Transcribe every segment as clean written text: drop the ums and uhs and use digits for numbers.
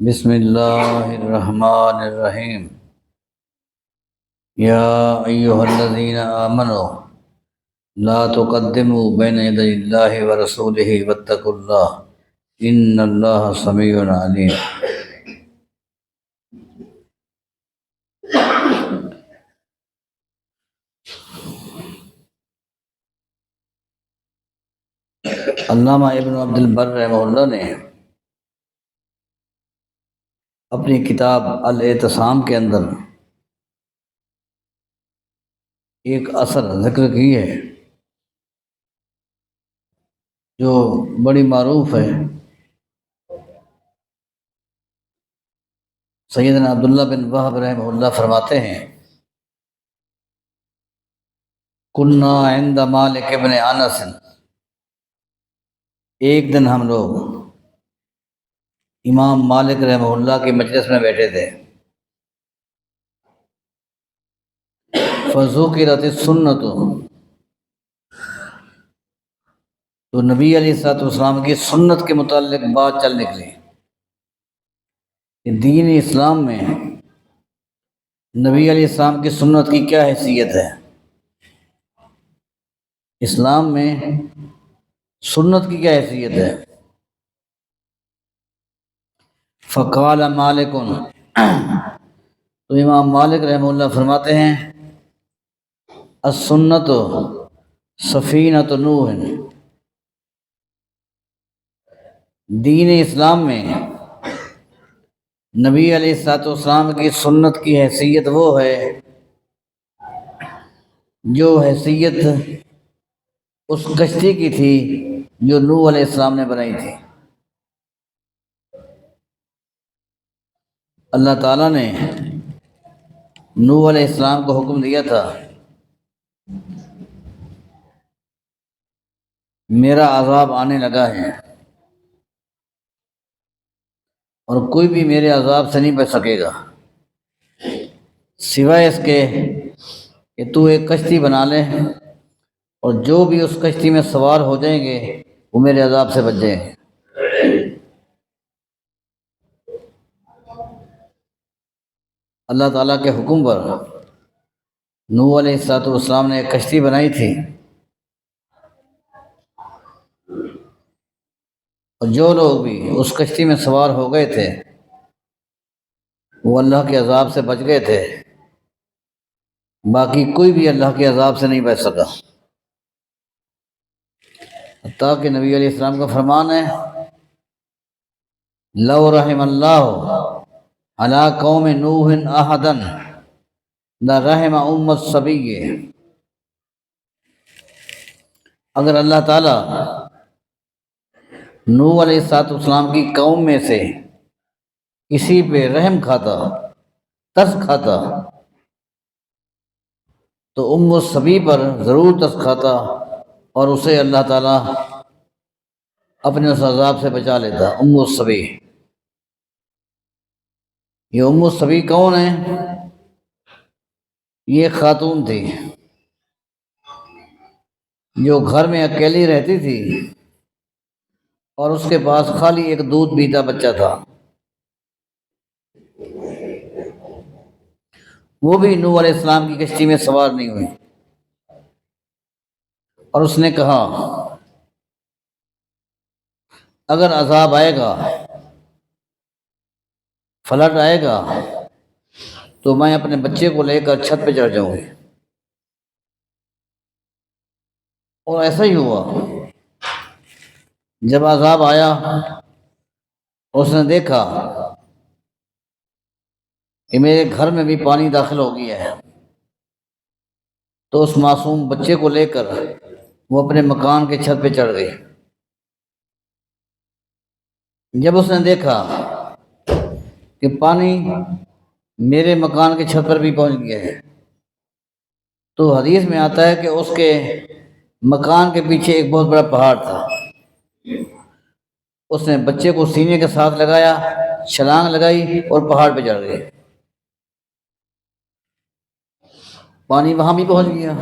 بسم اللہ الرحمن الرحیم یا ایہا الذین آمنوا لا تقدموا بین یدی اللہ ورسولہ واتقوا اللہ ان اللہ سمیع علیم۔ علامہ ابن عبد البر رحمہ اللہ نے اپنی کتاب الاعتصام کے اندر ایک اثر ذکر کی ہے جو بڑی معروف ہے۔ سیدنا عبداللہ بن وہب رحمہ اللہ فرماتے ہیں کنا عند مالک ابن انس، ایک دن ہم لوگ امام مالک رحمہ اللہ کی مجلس میں بیٹھے تھے۔ فذکرت السنت، تو نبی علیہ الصلوۃ والسلام کی سنت کے متعلق بات چل نکلی کہ دین اسلام میں نبی علیہ السلام کی سنت کی کیا حیثیت ہے، اسلام میں سنت کی کیا حیثیت ہے۔ فقال مالک، تو امام مالک رحمہ اللہ فرماتے ہیں السنت سفینۃ نوح، دین اسلام میں نبی علیہ الصلوۃ والسلام کی سنت کی حیثیت وہ ہے جو حیثیت اس کشتی کی تھی جو نوح علیہ السلام نے بنائی تھی۔ اللہ تعالیٰ نے نوح علیہ السلام کو حکم دیا تھا میرا عذاب آنے لگا ہے اور کوئی بھی میرے عذاب سے نہیں بچ سکے گا سوائے اس کے کہ تو ایک کشتی بنا لے اور جو بھی اس کشتی میں سوار ہو جائیں گے وہ میرے عذاب سے بچ جائیں گے۔ اللہ تعالیٰ کے حکم پر نوح علیہ الصلوۃ والسلام نے ایک کشتی بنائی تھی اور جو لوگ بھی اس کشتی میں سوار ہو گئے تھے وہ اللہ کے عذاب سے بچ گئے تھے، باقی کوئی بھی اللہ کے عذاب سے نہیں بچ سکا۔ حتیٰ کہ نبی علیہ السلام کا فرمان ہے لو رحم اللہ علی قوم نوح احدا لرحم امت الصبی، اگر اللہ تعالیٰ نوح علیہ السلام کی قوم میں سے کسی پہ رحم کھاتا، ترس کھاتا، تو ام الصبی پر ضرور ترس کھاتا اور اسے اللہ تعالیٰ اپنے اس عذاب سے بچا لیتا۔ ام الصبی، یہ ام الصبی کون ہے؟ یہ خاتون تھی جو گھر میں اکیلی رہتی تھی اور اس کے پاس خالی ایک دودھ پیتا بچہ تھا۔ وہ بھی نوح علیہ السلام کی کشتی میں سوار نہیں ہوئی اور اس نے کہا اگر عذاب آئے گا، فلڈ آئے گا تو میں اپنے بچے کو لے کر چھت پہ چڑھ جاؤں گی، اور ایسا ہی ہوا۔ جب عذاب آیا اس نے دیکھا کہ میرے گھر میں بھی پانی داخل ہو گیا ہے، تو اس معصوم بچے کو لے کر وہ اپنے مکان کے چھت پہ چڑھ گئی۔ جب اس نے دیکھا کہ پانی میرے مکان کے چھت پر بھی پہنچ گیا ہے، تو حدیث میں آتا ہے کہ اس کے مکان کے پیچھے ایک بہت بڑا پہاڑ تھا، اس نے بچے کو سینے کے ساتھ لگایا، چھلانگ لگائی اور پہاڑ پہ چڑھ گئی، پانی وہاں بھی پہنچ گیا۔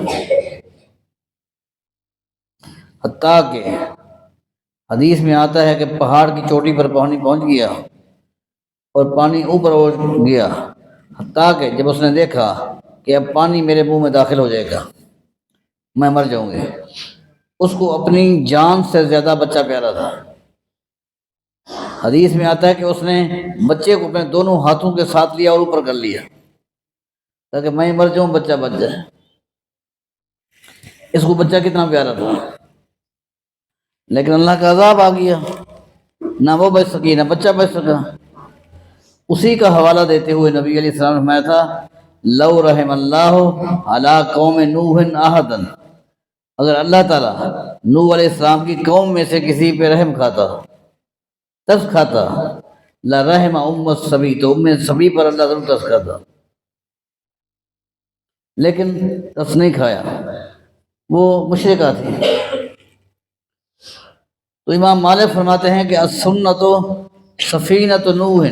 حتیٰ کہ حدیث میں آتا ہے کہ پہاڑ کی چوٹی پر پانی پہنچ گیا اور پانی اوپر اٹھ گیا، حتیٰ کہ جب اس نے دیکھا کہ اب پانی میرے منہ میں داخل ہو جائے گا، میں مر جاؤں گی۔ اس کو اپنی جان سے زیادہ بچہ پیارا تھا۔ حدیث میں آتا ہے کہ اس نے بچے کو اپنے دونوں ہاتھوں کے ساتھ لیا اور اوپر کر لیا تاکہ میں مر جاؤں، بچہ بچ جائے۔ اس کو بچہ کتنا پیارا تھا، لیکن اللہ کا عذاب آ گیا، نہ وہ بچ سکی نہ بچہ بچ سکا۔ اسی کا حوالہ دیتے ہوئے نبی علیہ السلام نے فرمایا تھا، لو رحم اللہ علی قوم نوح احدا، اگر اللہ تعالیٰ نوح علیہ السلام کی قوم میں سے کسی پہ رحم کھاتا، ترس کھاتا، لرحم ام السبی، تو ام سبی پر اللہ ضرور ترس کھاتا، لیکن ترس نہیں کھایا، وہ مشرکہ تھی۔ تو امام مالک فرماتے ہیں کہ السنت سفینۃ نوح،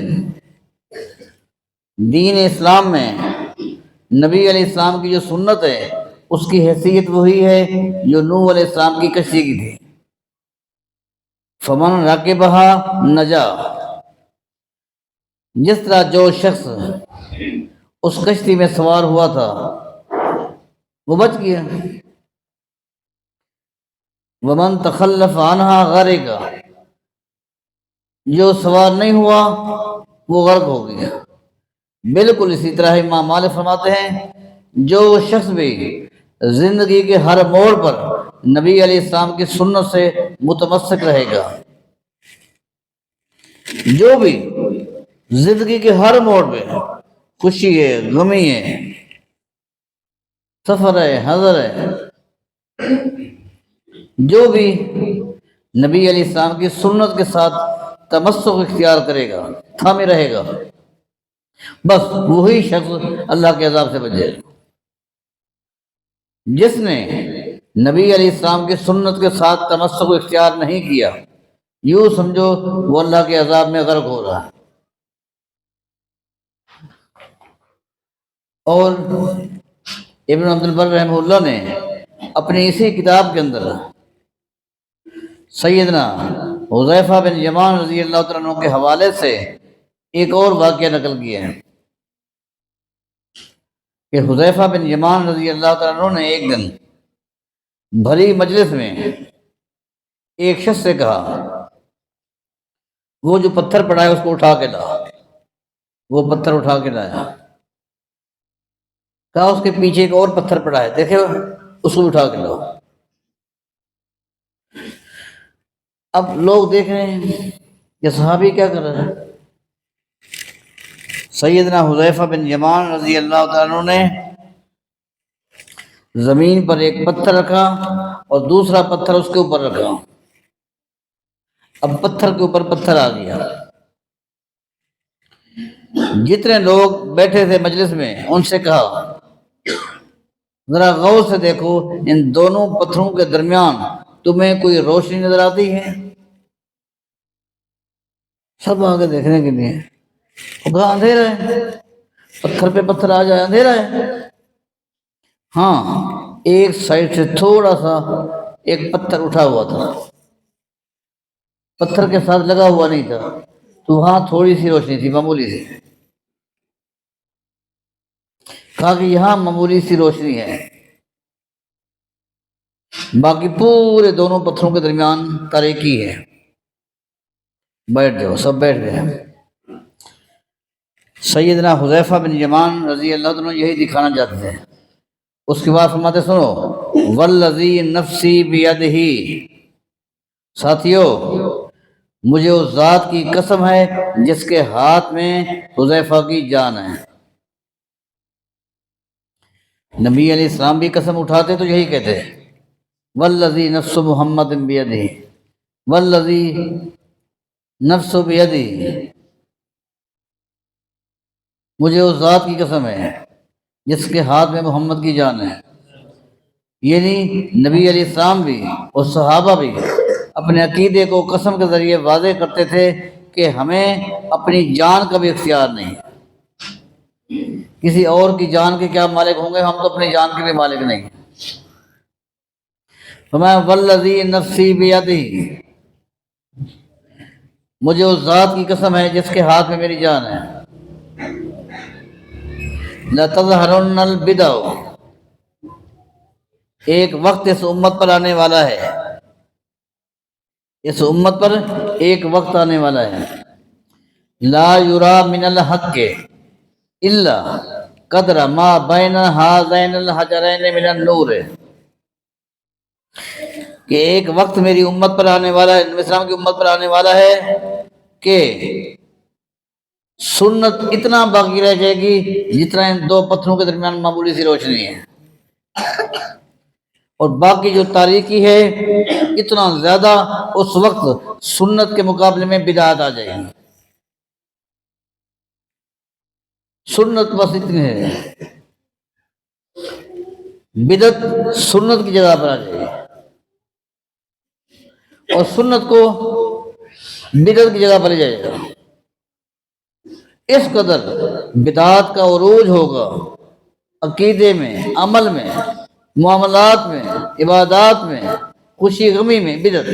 دین اسلام میں نبی علیہ السلام کی جو سنت ہے اس کی حیثیت وہی ہے جو نوح علیہ السلام کی کشتی کی تھی۔ فمن راکبہا نجا، جس طرح جو شخص اس کشتی میں سوار ہوا تھا وہ بچ گیا، ومن تخلف عنہا غرق، جو سوار نہیں ہوا وہ غرق ہو گیا۔ بالکل اسی طرح امام مالک فرماتے ہیں جو شخص بھی زندگی کے ہر موڑ پر نبی علیہ السلام کی سنت سے متمسک رہے گا، جو بھی زندگی کے ہر موڑ پہ، خوشی ہے، غمی ہے، سفر ہے، حضر ہے، جو بھی نبی علیہ السلام کی سنت کے ساتھ تمسک اختیار کرے گا، تھامے رہے گا، بس وہی شخص اللہ کے عذاب سے بچ جائے گا۔ جس نے نبی علیہ السلام کی سنت کے ساتھ تمسک اختیار نہیں کیا، یوں سمجھو وہ اللہ کے عذاب میں غرق ہو رہا ہے۔ اور ابن عبد البر رحمہ اللہ نے اپنی اسی کتاب کے اندر سیدنا حذیفہ بن یمان رضی اللہ تعالیٰ عنہ کے حوالے سے ایک اور واقعہ نقل کیا ہے کہ حذیفہ بن یمان رضی اللہ تعالیٰ عنہ نے ایک دن بھری مجلس میں ایک شخص سے کہا، وہ جو پتھر پڑا ہے اس کو اٹھا کے لا۔ وہ پتھر اٹھا کے لایا، کہا اس کے پیچھے ایک اور پتھر پڑا ہے، دیکھے اس کو اٹھا کے لاؤ۔ اب لوگ دیکھ رہے ہیں کہ صحابی کیا کر رہا ہے۔ سیدنا حذیفہ بن یمان رضی اللہ تعالیٰ عنہ نے زمین پر ایک پتھر رکھا اور دوسرا پتھر اس کے اوپر رکھا۔ اب پتھر کے اوپر پتھر آ گیا۔ جتنے لوگ بیٹھے تھے مجلس میں ان سے کہا، ذرا غور سے دیکھو ان دونوں پتھروں کے درمیان تمہیں کوئی روشنی نظر آتی ہے؟ سب آگے دیکھنے کے لیے، کہا اندھیرا ہے، پتھر پہ پتھر آ جائے، اندھیرا ہے۔ ہاں، ایک سائڈ سے تھوڑا سا ایک پتھر اٹھا ہوا تھا، پتھر کے ساتھ لگا ہوا نہیں تھا، تو وہاں تھوڑی سی روشنی تھی، معمولی سی۔ کہا کہ یہاں معمولی سی روشنی ہے، باقی پورے دونوں پتھروں کے درمیان تاریکی ہے۔ بیٹھ جاؤ، سب بیٹھ گئے۔ سیدنا حذیفہ بن یمان رضی اللہ عنہ یہی دکھانا چاہتے تھے۔ اس کے بعد فرماتے سنو، والذی نفسی بیدہ، ساتھیو مجھے اس ذات کی قسم ہے جس کے ہاتھ میں حذیفہ کی جان ہے۔ نبی علیہ السلام بھی قسم اٹھاتے تو یہی کہتے، والذی نفس محمد بیدہ، والذی نفس بیدہ، مجھے اس ذات کی قسم ہے جس کے ہاتھ میں محمد کی جان ہے۔ یعنی نبی علیہ السلام بھی اور صحابہ بھی اپنے عقیدے کو قسم کے ذریعے واضح کرتے تھے کہ ہمیں اپنی جان کا بھی اختیار نہیں، کسی اور کی جان کے کیا مالک ہوں گے، ہم تو اپنی جان کے بھی مالک نہیں۔ فرمایا والذی نفسی بیدہ، مجھے اس ذات کی قسم ہے جس کے ہاتھ میں میری جان ہے، لَتَظْهَرُنَّ الْبِدَعُ، ایک وقت اس امت پر آنے والا ہے، اس امت پر ایک وقت آنے والا ہے، لا یرا من الحق الا قدر ما بین ہذین الحجرین من النور، کہ ایک وقت میری امت پر آنے والا ہے، نبی اسلام کی امت پر آنے والا ہے کہ سنت اتنا باقی رہ جائے گی جتنا ان دو پتھروں کے درمیان معمولی سی روشنی ہے، اور باقی جو تاریکی ہے اتنا زیادہ اس وقت سنت کے مقابلے میں بدعت آ جائے گی۔ سنت بس اتنی ہے، بدعت سنت کی جگہ پر آ جائے گی، اور سنت کو بدعت کی جگہ پر لے جائے گا۔ اس قدر بدعات کا عروج ہوگا عقیدے میں، عمل میں، معاملات میں، عبادات میں، خوشی غمی میں بدعت،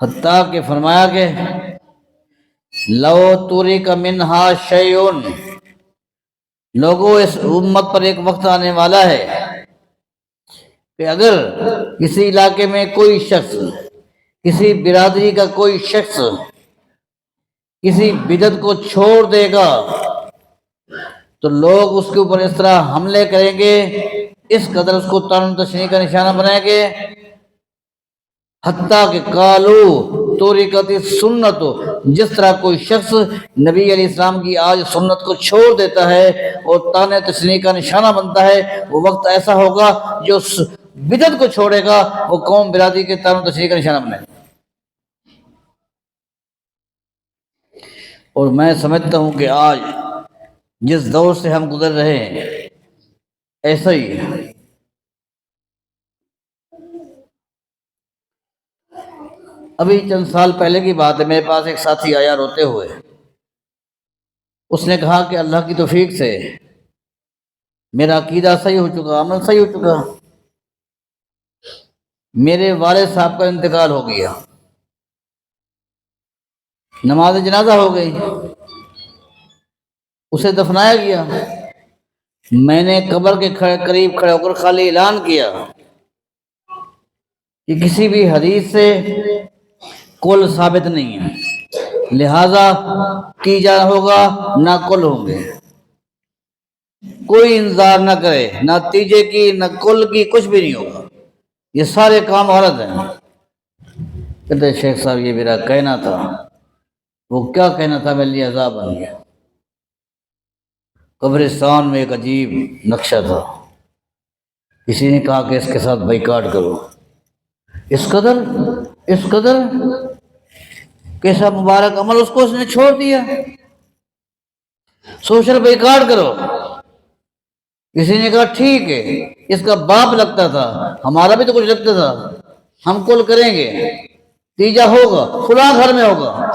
حتیٰ کہ فرمایا کہ لو تورک منہا شیئن، لوگوں اس امت پر ایک وقت آنے والا ہے کہ اگر کسی علاقے میں کوئی شخص، کسی برادری کا کوئی شخص کسی بدعت کو چھوڑ دے گا تو لوگ اس کے اوپر اس طرح حملے کریں گے، اس قدر اس کو طعن و تشنیع کا نشانہ بنائیں گے، حتیٰ کہ قالو تورکت سنت، جس طرح کوئی شخص نبی علیہ السلام کی آج سنت کو چھوڑ دیتا ہے اور طعن و تشنیع کا نشانہ بنتا ہے، وہ وقت ایسا ہوگا جو بدعت کو چھوڑے گا وہ قوم برادری کے طعن و تشنیع کا نشانہ بنائے گا۔ اور میں سمجھتا ہوں کہ آج جس دور سے ہم گزر رہے ہیں ایسا ہی ہے۔ ابھی چند سال پہلے کی بات ہے، میرے پاس ایک ساتھی آیا روتے ہوئے، اس نے کہا کہ اللہ کی توفیق سے میرا عقیدہ صحیح ہو چکا، عمل صحیح ہو چکا، میرے والد صاحب کا انتقال ہو گیا، نماز جنازہ ہو گئی، اسے دفنایا گیا، میں نے قبر کے قریب کھڑے ہو کر خالی اعلان کیا کہ کسی بھی حدیث سے کل ثابت نہیں ہے، لہذا تیجا ہوگا نہ کل ہوں گے، کوئی انتظار نہ کرے، نہ تیجے کی نہ کل کی، کچھ بھی نہیں ہوگا، یہ سارے کام عورت ہیں۔ کہتے شیخ صاحب یہ میرا کہنا تھا، وہ کیا کہنا تھا، میرے لیے عذاب بن گیا۔ قبرستان میں ایک عجیب نقشہ تھا، کسی نے کہا کہ اس کے ساتھ بائیکاٹ کرو، اس قدر کیسا مبارک عمل اس کو اس نے چھوڑ دیا، سوشل بائیکاٹ کرو۔ کسی نے کہا ٹھیک ہے، اس کا باپ لگتا تھا، ہمارا بھی تو کچھ لگتا تھا، ہم کل کریں گے، تیجا ہوگا، فلاں گھر میں ہوگا،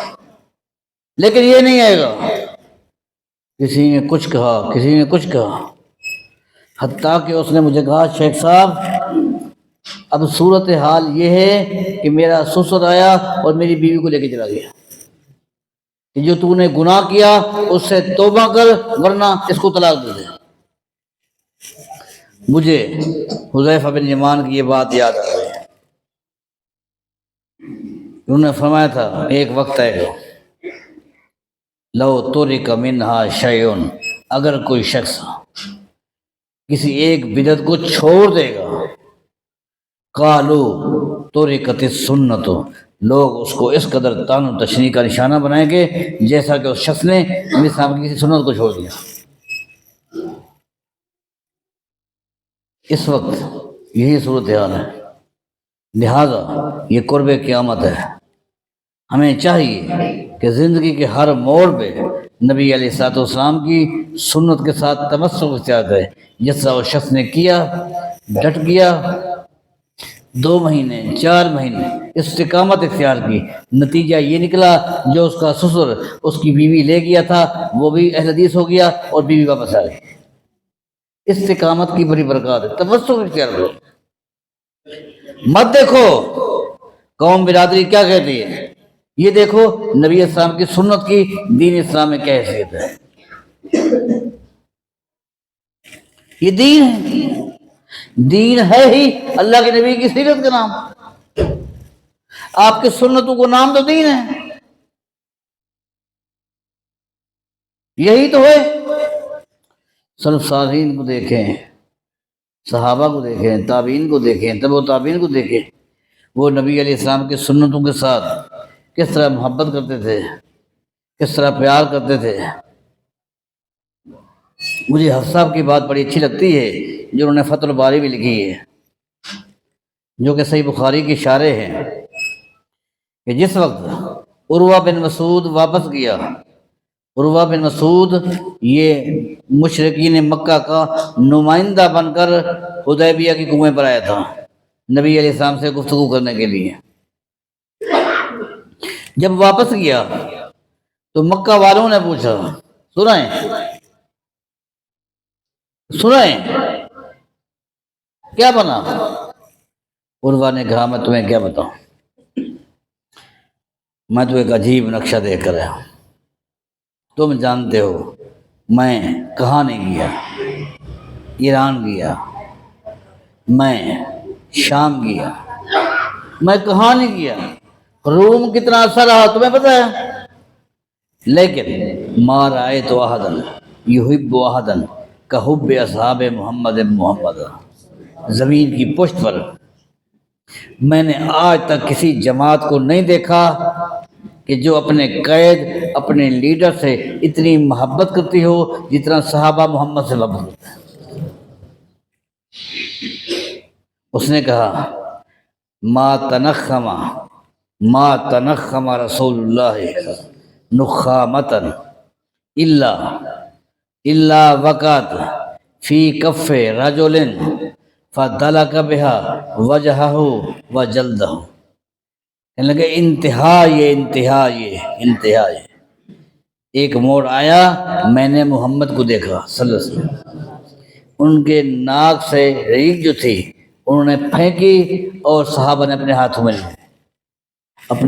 لیکن یہ نہیں آئے گا۔ کسی نے کچھ کہا، حتیٰ کہ اس نے مجھے کہا شیخ صاحب اب صورتحال یہ ہے کہ میرا سسر آیا اور میری بیوی کو لے کے چلا گیا کہ جو تو نے گناہ کیا اس سے توبہ کر ورنہ اس کو طلاق دے دے۔ مجھے حذیفہ بن یمان کی یہ بات یاد آ گئی، انہوں نے فرمایا تھا ایک وقت آئے گا لو تورک منہا شیئن، اگر کوئی شخص کسی ایک بدعت کو چھوڑ دے گا، قالو تورکت السنت، لوگ اس کو اس قدر طعن و تشنیع کا نشانہ بنائیں گے جیسا کہ اس شخص نے نبی صاحب کی کسی سنت کو چھوڑ دیا۔ اس وقت یہی صورتحال ہے، لہذا یہ قرب قیامت ہے، ہمیں چاہیے کہ زندگی کے ہر موڑ پہ نبی علیہ الصلوۃ والسلام کی سنت کے ساتھ تمسک اختیار کرے، جس طرح اس شخص نے کیا، ڈٹ گیا، 2 مہینے 4 مہینے استقامت اختیار کی، نتیجہ یہ نکلا جو اس کا سسر اس کی بیوی لے گیا تھا وہ بھی اہل حدیث ہو گیا اور بیوی واپس آ گئی۔ استقامت کی بڑی برکات ہے، تمسک اختیار کرو، مت دیکھو قوم برادری کیا کہتی ہے؟ یہ دیکھو نبی اسلام کی سنت کی دین اسلام میں کیا حیثیت ہے۔ یہ دین ہے، دین ہے ہی اللہ کے نبی کی سیرت کا نام۔ آپ کی سنتوں کو نام تو دین ہے، یہی تو ہے۔ سلف صالحین کو دیکھیں، صحابہ کو دیکھیں، تابعین کو دیکھیں، تبع تابعین کو دیکھیں، وہ نبی علیہ السلام کی سنتوں کے ساتھ کس طرح محبت کرتے تھے، کس طرح پیار کرتے تھے۔ مجھے حفص صاحب کی بات بڑی اچھی لگتی ہے جو انہوں نے فتح الباری بھی لکھی ہے، جو کہ صحیح بخاری کی شارح ہے، کہ جس وقت عروہ بن مسعود واپس گیا، عروہ بن مسعود یہ مشرکین مکہ کا نمائندہ بن کر حدیبیہ کی کنویں پر آیا تھا نبی علیہ السلام سے گفتگو کرنے کے لیے۔ جب واپس گیا تو مکہ والوں نے پوچھا، سنائیں کیا بنا؟ عروہ نے کہا میں تمہیں کیا بتاؤں، میں تو ایک عجیب نقشہ دیکھ کر آیا ہوں۔ تم جانتے ہو میں کہاں نہیں گیا، ایران گیا، میں شام گیا، میں کہاں نہیں گیا، روم کتنا عرصہ رہا تمہیں پتہ ہے، لیکن ما رأیت احدا یحب احدا کحب اصحاب محمد محمد، زمین کی پشت پر میں نے آج تک کسی جماعت کو نہیں دیکھا کہ جو اپنے قید اپنے لیڈر سے اتنی محبت کرتی ہو جتنا صحابہ محمد سے محبت کرتے ہیں۔ اس نے کہا ما تنخم رسول اللہ نخامتا الا وقعت فی کف رجل فدلک بها وجہہ وجلدہ۔ کہنے لگے انتہا یہ ایک موڑ آیا، میں نے محمد کو دیکھا صلی اللہ علیہ وسلم، ان کے ناک سے ریگ جو تھی انہوں نے پھینکی اور صحابہ نے اپنے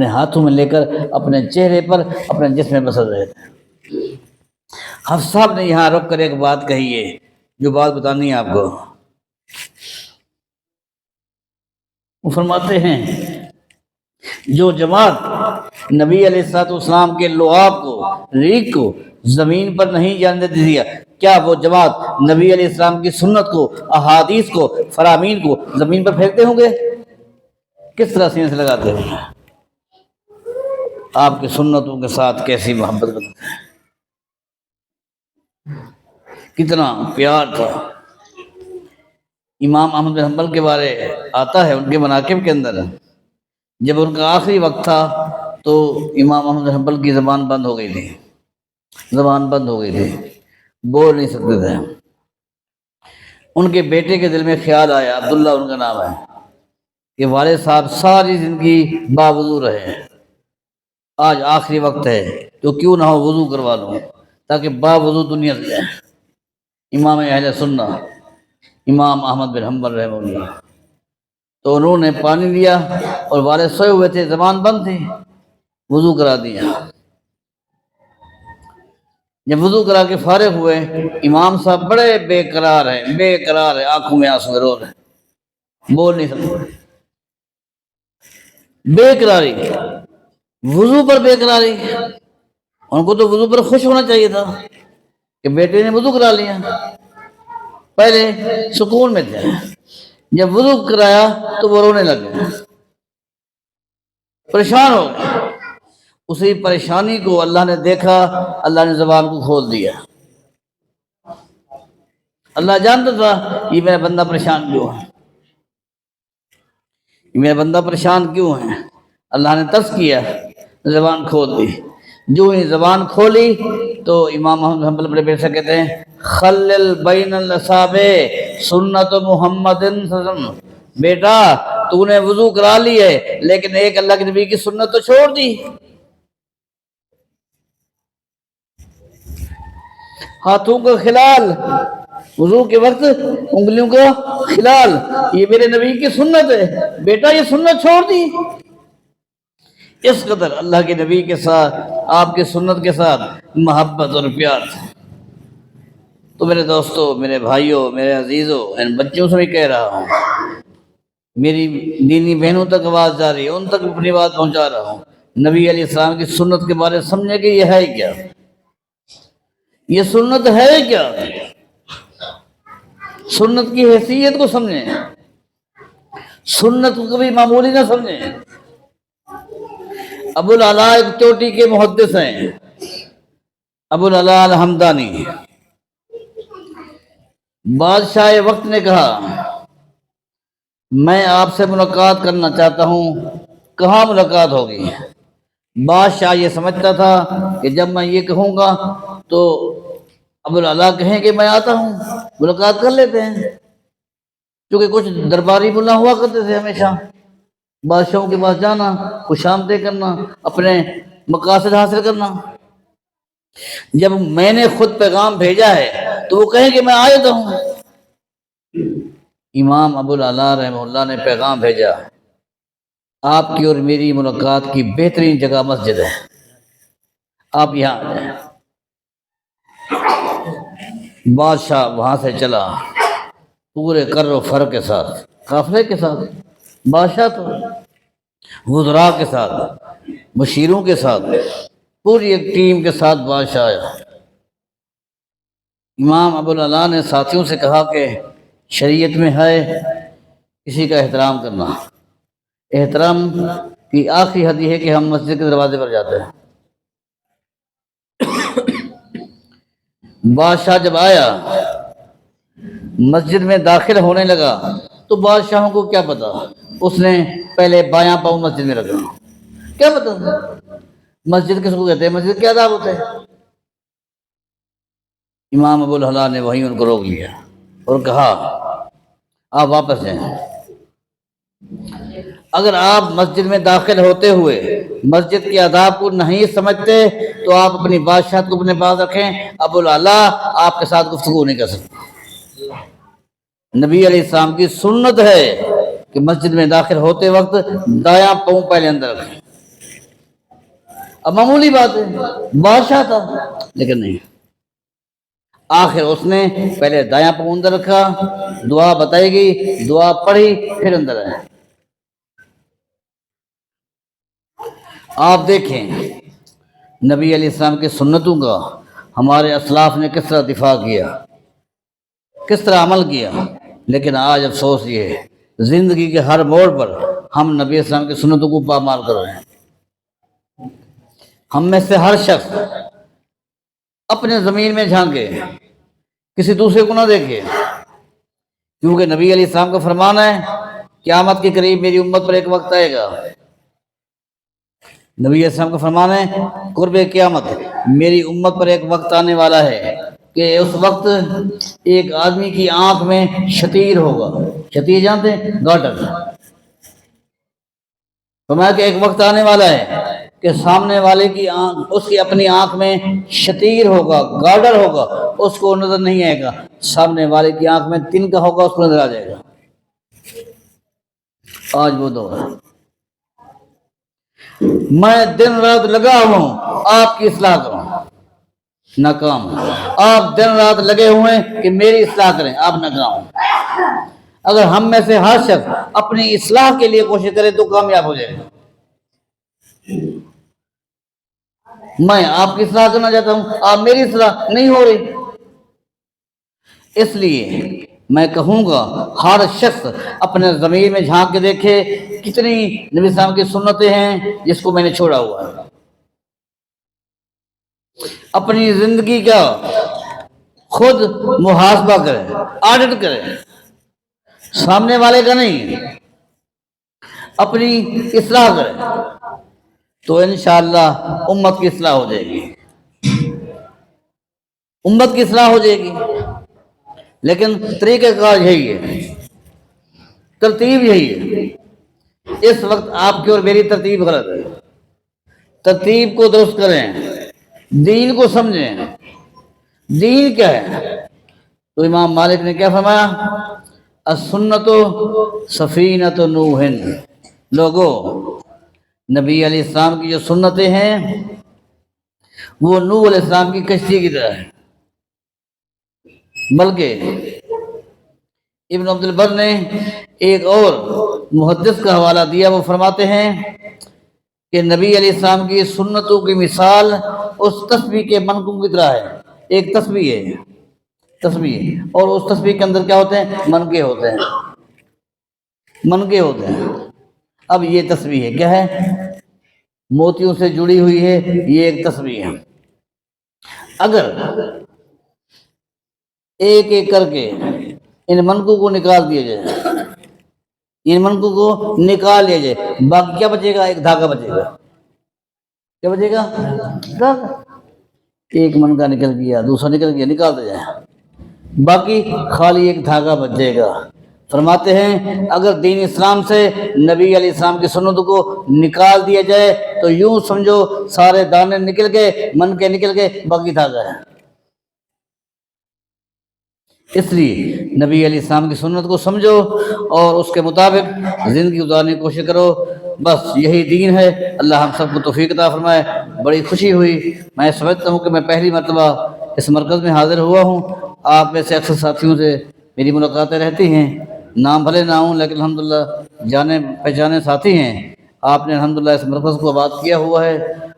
ہاتھوں میں لے کر اپنے چہرے پر اپنے جسم میں بسر رہے تھے۔ حفص صاحب نے یہاں رک کر ایک بات کہی ہے جو بات بتانی ہے آپ کو۔ وہ فرماتے ہیں جو جماعت نبی علیہ السلام کے لعاب کو ریگ کو زمین پر نہیں جانے دیتی ہے، کیا وہ جماعت نبی علیہ السلام کی سنت کو احادیث کو فرامین کو زمین پر پھینکتے ہوں گے؟ کس طرح سینے سے لگاتے ہوں گے؟ آپ کی سنتوں کے ساتھ کیسی محبت کرتے ہیں، کتنا پیار تھا۔ امام احمد بن حنبل کے بارے آتا ہے ان کے مناقب کے اندر، جب ان کا آخری وقت تھا تو امام احمد بن حنبل کی زبان بند ہو گئی تھی، بول نہیں سکتے تھے۔ ان کے بیٹے کے دل میں خیال آیا، عبداللہ ان کا نام ہے، کہ والد صاحب ساری زندگی باوضو رہے، آج آخری وقت ہے تو کیوں نہ ہو وضو کروا لوں تاکہ باوضو دنیا سے جائے۔ امام اہل سنہ امام احمد بن حنبل رحمہ اللہ، تو انہوں نے پانی لیا اور والد سوئے ہوئے تھے، زبان بند تھی، وضو کرا دیا۔ جب وضو کرا کے فارغ ہوئے، امام صاحب بڑے بے قرار ہیں، آنکھوں میں آنسو رو رہے ہیں، بول نہیں سکتے، بے قراری، وضو پر بے قراری۔ ان کو تو وضو پر خوش ہونا چاہیے تھا کہ بیٹے نے وضو کرا لیا، پہلے سکون میں تھے، جب وضو کرایا تو وہ رونے لگے، پریشان ہو گئے۔ اسی پریشانی کو اللہ نے دیکھا، اللہ نے زبان کو کھول دیا۔ اللہ جانتا تھا یہ میرا بندہ پریشان کیوں ہے، اللہ نے ترس کیا، زبان کھول دی۔ جو ہی زبان کھولی تو امام احمد حنبل بڑے بے شک کہتے ہیں خلل بین الاصابع سنت محمد صلی اللہ علیہ وسلم، بیٹا تو نے وضو کرا لی ہے لیکن ایک اللہ کے نبی کی سنت تو چھوڑ دی۔ ہاتھوں کا خلال، وضو کے وقت انگلیوں کا خلال، یہ میرے نبی کی سنت ہے، بیٹا یہ سنت چھوڑ دی۔ اس قدر اللہ کے نبی کے ساتھ، آپ کی سنت کے ساتھ محبت اور پیار تھا۔ تو میرے دوستوں، میرے بھائیوں، میرے عزیزوں، ان بچوں سے بھی کہہ رہا ہوں، میری دینی بہنوں تک آواز جا رہی ہے، ان تک اپنی بات پہنچا رہا ہوں، نبی علیہ السلام کی سنت کے بارے میں سمجھے کہ یہ ہے کیا، یہ سنت ہے کیا، سنت کی حیثیت کو سمجھیں، سنت کو کبھی معمولی نہ سمجھیں۔ ابو العلا ایک چوٹی کے محدث ہیں، ابو العلا الحمدانی۔ بادشاہ وقت نے کہا میں آپ سے ملاقات کرنا چاہتا ہوں، کہاں ملاقات ہوگی؟ بادشاہ یہ سمجھتا تھا کہ جب میں یہ کہوں گا تو ابو العلا کہیں کہ میں آتا ہوں، ملاقات کر لیتے ہیں، کیونکہ کچھ درباری ملا ہوا کرتے تھے، ہمیشہ بادشاہوں کے پاس جانا، خوشامدیں کرنا، اپنے مقاصد حاصل کرنا۔ جب میں نے خود پیغام بھیجا ہے تو وہ کہیں کہ میں آ جاتا ہوں۔ امام ابو العلا رحمہ اللہ نے پیغام بھیجا، آپ کی اور میری ملاقات کی بہترین جگہ مسجد ہے، آپ یہاں آ جائیں۔ بادشاہ وہاں سے چلا پورے کر و فر کے ساتھ، قافلے کے ساتھ، بادشاہ تو وزراء کے ساتھ، مشیروں کے ساتھ، پوری ایک ٹیم کے ساتھ بادشاہ آیا۔ امام ابو العلا نے ساتھیوں سے کہا کہ شریعت میں ہے کسی کا احترام کرنا، احترام کی آخری حد یہ ہے کہ ہم مسجد کے دروازے پر جاتے ہیں۔ بادشاہ جب آیا، مسجد میں داخل ہونے لگا تو بادشاہوں کو کیا پتا، اس نے پہلے بایاں پاؤں مسجد میں رکھا، کیا پتا مسجد کس کو کہتے ہیں، مسجد کیا آداب ہوتے ہیں۔ امام ابو العلا نے وہیں ان کو روک لیا اور کہا آپ واپس جائیں، اگر آپ مسجد میں داخل ہوتے ہوئے مسجد کے آداب کو نہیں سمجھتے تو آپ اپنی بادشاہت کو اپنے پاس رکھیں، ابو العلا آپ کے ساتھ گفتگو نہیں کر سکتا۔ نبی علیہ السلام کی سنت ہے کہ مسجد میں داخل ہوتے وقت دایاں پاؤں پہلے اندر رکھیں۔ اب معمولی بات ہے، بادشاہ تھا لیکن نہیں، آخر اس نے پہلے دایاں پاؤں اندر رکھا، دعا بتائی گئی، دعا پڑھی، پھر اندر آیا۔ آپ دیکھیں نبی علیہ السلام کی سنتوں کا ہمارے اسلاف نے کس طرح دفاع کیا، کس طرح عمل کیا، لیکن آج افسوس یہ ہے زندگی کے ہر موڑ پر ہم نبی علیہ السلام کی سنتوں کو پامال کر رہے ہیں۔ ہم میں سے ہر شخص اپنے زمین میں جھانکے، کسی دوسرے کو نہ دیکھے، کیونکہ نبی علیہ السلام کا فرمان ہے قیامت کے قریب میری امت پر ایک وقت آئے گا، نبی علیہ السلام کا فرمان ہے قرب قیامت میری امت پر ایک وقت آنے والا ہے کہ اس وقت ایک آدمی کی آنکھ میں شتیر ہوگا، شتیر جانتے ہیں، گاٹر، فرمایا کہ ایک وقت آنے والا ہے کہ سامنے والے کی آنکھ، اس کی اپنی آنکھ میں شتیر ہوگا، گاڈر ہوگا، اس کو نظر نہیں آئے گا، سامنے والے کی آنکھ میں تنکا ہوگا، اس کو نظر آ جائے گا۔ آج وہ دور ہے، میں دن رات لگا ہوا ہوں آپ کی اصلاح کروں، ناکام، آپ دن رات لگے ہوئے ہیں کہ میری اصلاح کریں، آپ ناکام۔ اگر ہم میں سے ہر شخص اپنی اصلاح کے لیے کوشش کرے تو کامیاب ہو جائے گا۔ میں آپ کی اصلاح کرنا چاہتا ہوں، آپ میری اصلاح نہیں ہو رہی، اس لیے میں کہوں گا ہر شخص اپنے ضمیر میں جھانک کے دیکھے کتنی نبی صاحب کی سنتیں ہیں جس کو میں نے چھوڑا ہوا ہے۔ اپنی زندگی کا خود محاسبہ کریں، آڈٹ کریں، سامنے والے کا نہیں، اپنی اصلاح کریں تو انشاءاللہ امت کی اصلاح ہو جائے گی، امت کی اصلاح ہو جائے گی۔ لیکن طریقہ کار یہی ہے، ترتیب یہی ہے۔ اس وقت آپ کی اور میری ترتیب غلط ہے، ترتیب کو درست کریں، دین کو سمجھیں، دین کیا ہے۔ تو امام مالک نے کیا فرمایا، السنت سفینۃ نوح، لوگو نبی علیہ السلام کی جو سنتیں ہیں وہ نوح علیہ السلام کی کشتی کی طرح ہے، بلکہ ابن عبد البر نے ایک اور محدث کا حوالہ دیا، وہ فرماتے ہیں کہ نبی علیہ السلام کی سنتوں کی مثال اس تسبیح کے منقوم کی طرح ہے۔ ایک تسبیح ہے، تسبیح، اور اس تسبیح کے اندر کیا ہوتے ہیں؟ منقے ہوتے ہیں، منقے ہوتے ہیں۔ اب یہ تسبیح ہے، کیا ہے؟ موتیوں سے جڑی ہوئی ہے، یہ ایک تسبیح ہے۔ اگر ایک ایک کر کے ان منقوں کو نکال دیا جائے، ان منقوں کو نکال لیا جائے، باقی کیا بچے گا؟ ایک دھاگا بچے گا۔ کیا بچے گا؟ دھاگا۔ ایک منقا نکل گیا، دوسرا نکل گیا، نکال دیا جائے، باقی خالی ایک دھاگا بچ جائے گا۔ فرماتے ہیں اگر دین اسلام سے نبی علیہ السلام کی سنتوں کو نکال دیا جائے تو یوں سمجھو سارے دانے نکل گئے، منقے نکل گئے، باقی دھاگا ہے۔ اس لیے نبی علیہ السلام کی سنت کو سمجھو اور اس کے مطابق زندگی گزارنے کی کوشش کرو، بس یہی دین ہے۔ اللہ ہم سب کو توفیق عطا فرمائے۔ بڑی خوشی ہوئی، میں سمجھتا ہوں کہ میں پہلی مرتبہ اس مرکز میں حاضر ہوا ہوں۔ آپ میں سے اکثر ساتھیوں سے میری ملاقاتیں رہتی ہیں، نام بھلے نہ ہوں لیکن الحمدللہ جانے پہچانے ساتھی ہیں۔ آپ نے الحمدللہ اس مرکز کو آباد کیا ہوا ہے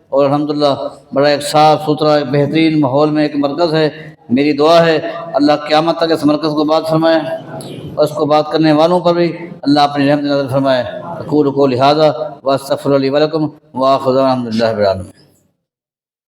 اور الحمدللہ بڑا ایک صاف ستھرا ایک بہترین ماحول میں ایک مرکز ہے۔ میری دعا ہے اللہ قیامت تک اس مرکز کو آباد فرمائے اور اس کو آباد کرنے والوں پر بھی اللہ اپنی رحمت نظر فرمائے۔ اقول قولی ھذا واستغفر لی ولکم وآخر دعوانا الحمدللہ رب العالمین۔